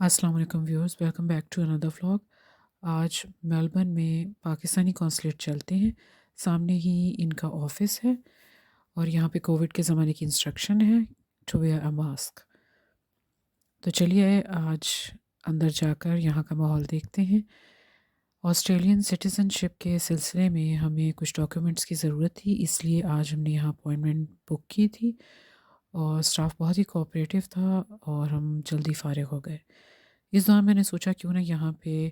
अस्सलाम वालेकुम viewers, welcome back to another vlog. आज मेलबर्न में पाकिस्तानी कॉन्सुलेट चलते हैं। सामने ही इनका ऑफिस है और यहाँ पे कोविड के ज़माने की इंस्ट्रक्शन है टू वेयर अ मास्क। तो चलिए आज अंदर जाकर यहाँ का माहौल देखते हैं। ऑस्ट्रेलियन सिटीज़नशिप के सिलसिले में हमें कुछ डॉक्यूमेंट्स की ज़रूरत थी, इसलिए आज हमने यहाँ अपॉइंटमेंट बुक की थी और स्टाफ बहुत ही कोऑपरेटिव था और हम जल्दी फ़ारिग हो गए। इस दौरान मैंने सोचा क्यों ना यहाँ पे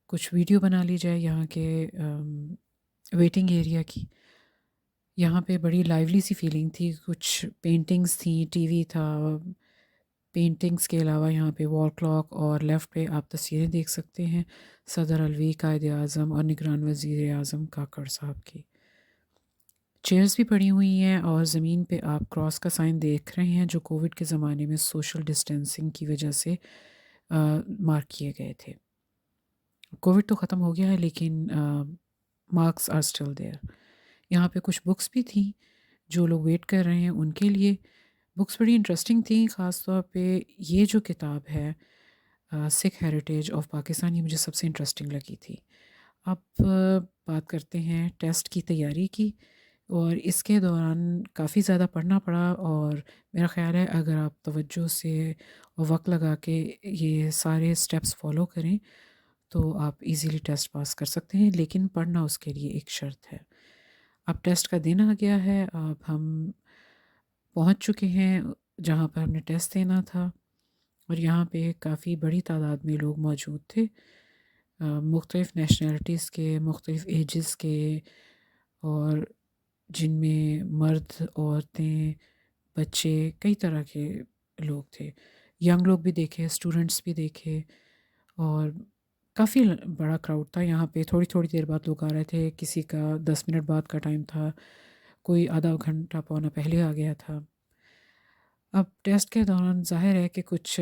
कुछ वीडियो बना ली जाए यहाँ के वेटिंग एरिया की। यहाँ पे बड़ी लाइवली सी फीलिंग थी, कुछ पेंटिंग्स थी, टीवी था। पेंटिंग्स के अलावा यहाँ पे वॉल क्लॉक और लेफ़्ट पे आप तस्वीरें देख सकते हैं सदर अलवी, कायद आज़म और निगरान वज़ीर आज़म काकड़ साहब की। चेयर्स भी पड़ी हुई हैं और ज़मीन पे आप क्रॉस का साइन देख रहे हैं जो कोविड के ज़माने में सोशल डिस्टेंसिंग की वजह से मार्क किए गए थे। कोविड तो ख़त्म हो गया है लेकिन मार्क्स आर स्टिल देयर। यहाँ पे कुछ बुक्स भी थी जो लोग वेट कर रहे हैं उनके लिए। बुक्स बड़ी इंटरेस्टिंग थी, ख़ास तौर पे ये जो किताब है सिख हेरिटेज ऑफ पाकिस्तान, ये मुझे सबसे इंटरेस्टिंग लगी थी। अब बात करते हैं टेस्ट की तैयारी की। और इसके दौरान काफ़ी ज़्यादा पढ़ना पड़ा और मेरा ख़्याल है अगर आप तवज्जो से और वक्त लगा के ये सारे स्टेप्स फॉलो करें तो आप इजीली टेस्ट पास कर सकते हैं, लेकिन पढ़ना उसके लिए एक शर्त है। अब टेस्ट का दिन आ गया है, अब हम पहुंच चुके हैं जहां पर हमने टेस्ट देना था और यहाँ पे काफ़ी बड़ी तादाद में लोग मौजूद थे, मुख्तलिफ़ नेशनैलिटीज़ के, मुख्तलिफ़ एजेस के, और जिनमें मर्द, औरतें, बच्चे, कई तरह के लोग थे। यंग लोग भी देखे, स्टूडेंट्स भी देखे और काफ़ी बड़ा क्राउड था यहाँ पे। थोड़ी-थोड़ी देर बाद लोग आ रहे थे, किसी का 10 मिनट बाद का टाइम था, कोई आधा घंटा पौना पहले आ गया था। अब टेस्ट के दौरान ज़ाहिर है कि कुछ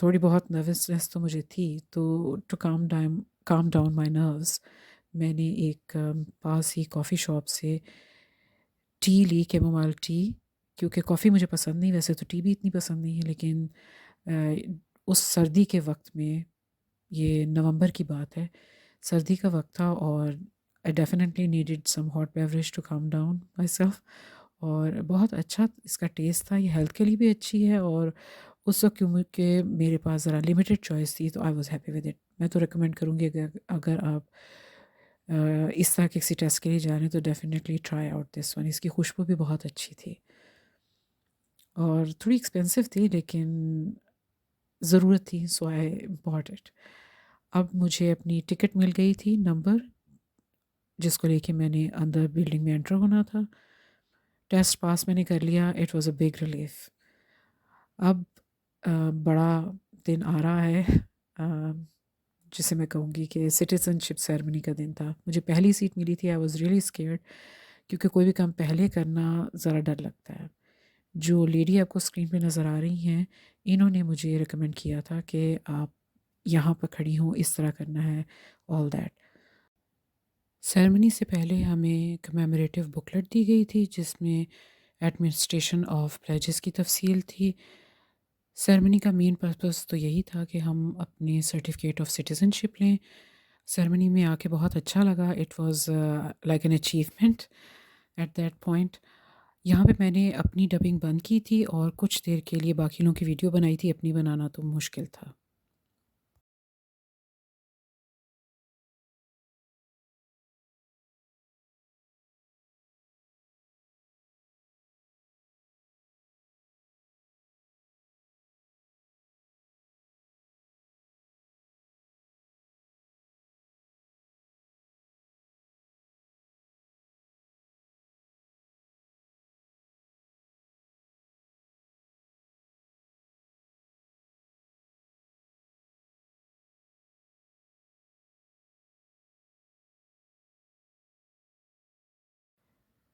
थोड़ी बहुत नर्वसनेस तो मुझे थी, तो to calm down my nerves मैंने एक पास ही कॉफ़ी शॉप से टी ली, कैमोमाइल टी, क्योंकि कॉफ़ी मुझे पसंद नहीं, वैसे तो टी भी इतनी पसंद नहीं है, लेकिन उस सर्दी के वक्त में, ये नवंबर की बात है, सर्दी का वक्त था और I definitely needed some hot beverage to calm down myself. और बहुत अच्छा इसका टेस्ट था, ये हेल्थ के लिए भी अच्छी है और उस वक्त क्योंकि मेरे पास ज़रा लिमिटेड चॉइस थी तो I was happy with it. मैं तो रिकमेंड करूँगी अगर अगर आप इस तरह के किसी टेस्ट के लिए जा रहे हैं तो definitely try out this one. इसकी खुशबू भी बहुत अच्छी थी और थोड़ी एक्सपेंसिव थी लेकिन ज़रूरत थी, सो आई बॉट इट। अब मुझे अपनी टिकट मिल गई थी, नंबर जिसको लेके मैंने अंदर बिल्डिंग में एंटर होना था। टेस्ट पास मैंने कर लिया, it was a big relief. अब बड़ा दिन आ रहा है, अ, जिसे मैं कहूँगी कि सिटीज़नशिप सेरेमनी का दिन था। मुझे पहली सीट मिली थी, आई वाज़ रियली स्केयर्ड, क्योंकि कोई भी काम पहले करना ज़रा डर लगता है। जो लेडी आपको स्क्रीन पे नज़र आ रही हैं, इन्होंने मुझे रिकमेंड किया था कि आप यहाँ पर खड़ी हों, इस तरह करना है, ऑल दैट। सेरेमनी से पहले हमें कमेमोरेटिव बुकलेट दी गई थी जिसमें एडमिनिस्ट्रेशन ऑफ प्लेजेस की तफसील थी। सेरेमनी का मेन पर्पस तो यही था कि हम अपने सर्टिफिकेट ऑफ सिटीज़नशिप लें। सेरेमनी में आके बहुत अच्छा लगा, it was like an achievement at that point. यहाँ पे मैंने अपनी डबिंग बंद की थी और कुछ देर के लिए बाकी लोगों की वीडियो बनाई थी, अपनी बनाना तो मुश्किल था।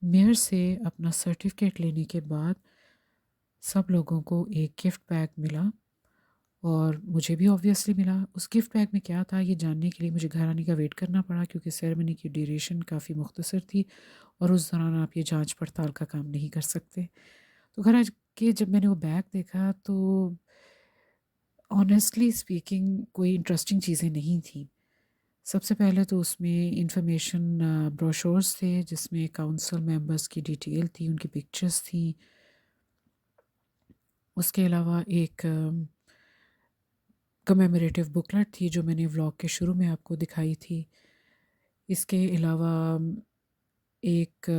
मेयर से अपना सर्टिफिकेट लेने के बाद सब लोगों को एक गिफ्ट बैग मिला और मुझे भी ऑब्वियसली मिला। उस गिफ्ट बैग में क्या था ये जानने के लिए मुझे घर आने का वेट करना पड़ा, क्योंकि सेरेमनी की ड्यूरेशन काफ़ी मुख्तसर थी और उस दौरान आप ये जांच पड़ताल का काम नहीं कर सकते। तो घर आ के जब मैंने वो बैग देखा तो ऑनेस्टली स्पीकिंग कोई इंटरेस्टिंग चीज़ें नहीं थी। सबसे पहले तो उसमें इंफॉर्मेशन ब्रोशर्स थे जिसमें काउंसिल मेंबर्स की डिटेल थी, उनकी पिक्चर्स थी। उसके अलावा एक कमेमोरेटिव बुकलेट थी जो मैंने व्लॉग के शुरू में आपको दिखाई थी। इसके अलावा एक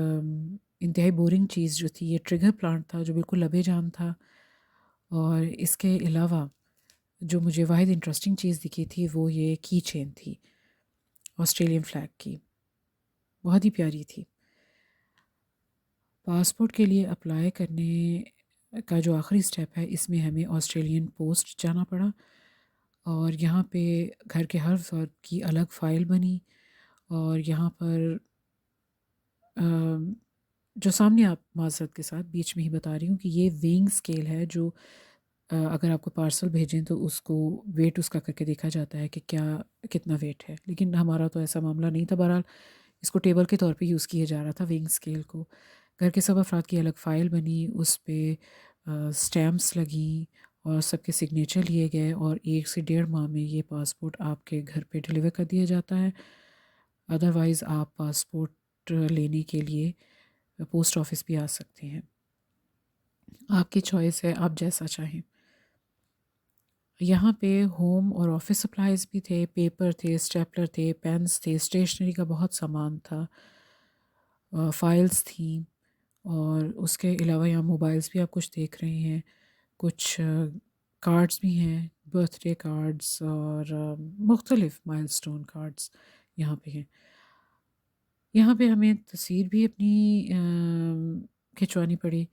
इंतहाई बोरिंग चीज़ जो थी, ये ट्रिगर प्लांट था जो बिल्कुल लबेजान था। और इसके अलावा जो मुझे वाहिद इंटरेस्टिंग चीज़ दिखी थी वो ये की चेन थी ऑस्ट्रेलियन फ्लैग की, बहुत ही प्यारी थी। पासपोर्ट के लिए अप्लाई करने का जो आखिरी स्टेप है, इसमें हमें ऑस्ट्रेलियन पोस्ट जाना पड़ा और यहाँ पे घर के हर फर्द की अलग फ़ाइल बनी। और यहाँ पर जो सामने आप माज़रत के साथ बीच में ही बता रही हूँ कि ये वेइंग स्केल है जो अगर आपको पार्सल भेजें तो उसको वेट उसका करके देखा जाता है कि क्या कितना वेट है। लेकिन हमारा तो ऐसा मामला नहीं था। बहरहाल इसको टेबल के तौर पे यूज़ किया जा रहा था वेइंग स्केल को। घर के सब अफराद की अलग फ़ाइल बनी, उस पे स्टैम्प्स लगी और सबके सिग्नेचर लिए गए और 1 से 1.5 माह में ये पासपोर्ट आपके घर पे डिलीवर कर दिया जाता है। अदरवाइज़ आप पासपोर्ट लेने के लिए पोस्ट ऑफिस भी आ सकते हैं। आपकी चॉइस है, आप जैसा चाहें। यहाँ पे होम और ऑफिस सप्लाइज़ भी थे, पेपर थे, स्टेपलर थे, पेन्स थे, स्टेशनरी का बहुत सामान था, फाइल्स थी। और उसके अलावा यहाँ मोबाइल्स भी आप कुछ देख रहे हैं, कुछ कार्ड्स भी हैं, बर्थडे कार्ड्स और मुख्तलिफ माइलस्टोन कार्ड्स यहाँ पे हैं। यहाँ पे हमें तस्वीर भी अपनी खिंचवानी पड़ी।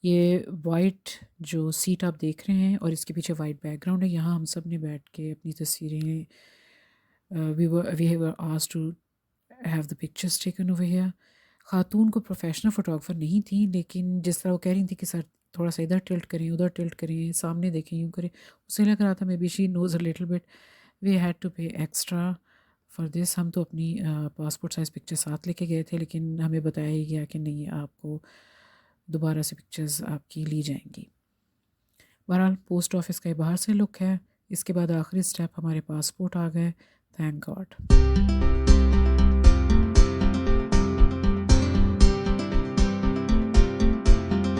ये वाइट जो सीट आप देख रहे हैं और इसके पीछे वाइट बैकग्राउंड है, यहाँ हम सब ने बैठ के अपनी तस्वीरें we were asked to have the pictures taken over here. खातून को प्रोफेशनल फ़ोटोग्राफ़र नहीं थी, लेकिन जिस तरह वो कह रही थी कि सर थोड़ा सा इधर टिल्ट करें, उधर टिल्ट करें, सामने देखें, यूँ करें, उससे लग रहा था maybe she knows a little bit. We had to pay extra for this. हम तो अपनी पासपोर्ट साइज़ पिक्चर साथ लेके गए थे, लेकिन हमें बताया ही गया कि नहीं, आपको दोबारा से पिक्चर्स आपकी ली जाएंगी। बहरहाल पोस्ट ऑफिस का ये बाहर से लुक है। इसके बाद आखिरी स्टेप हमारे पासपोर्ट आ गए, थैंक गॉड।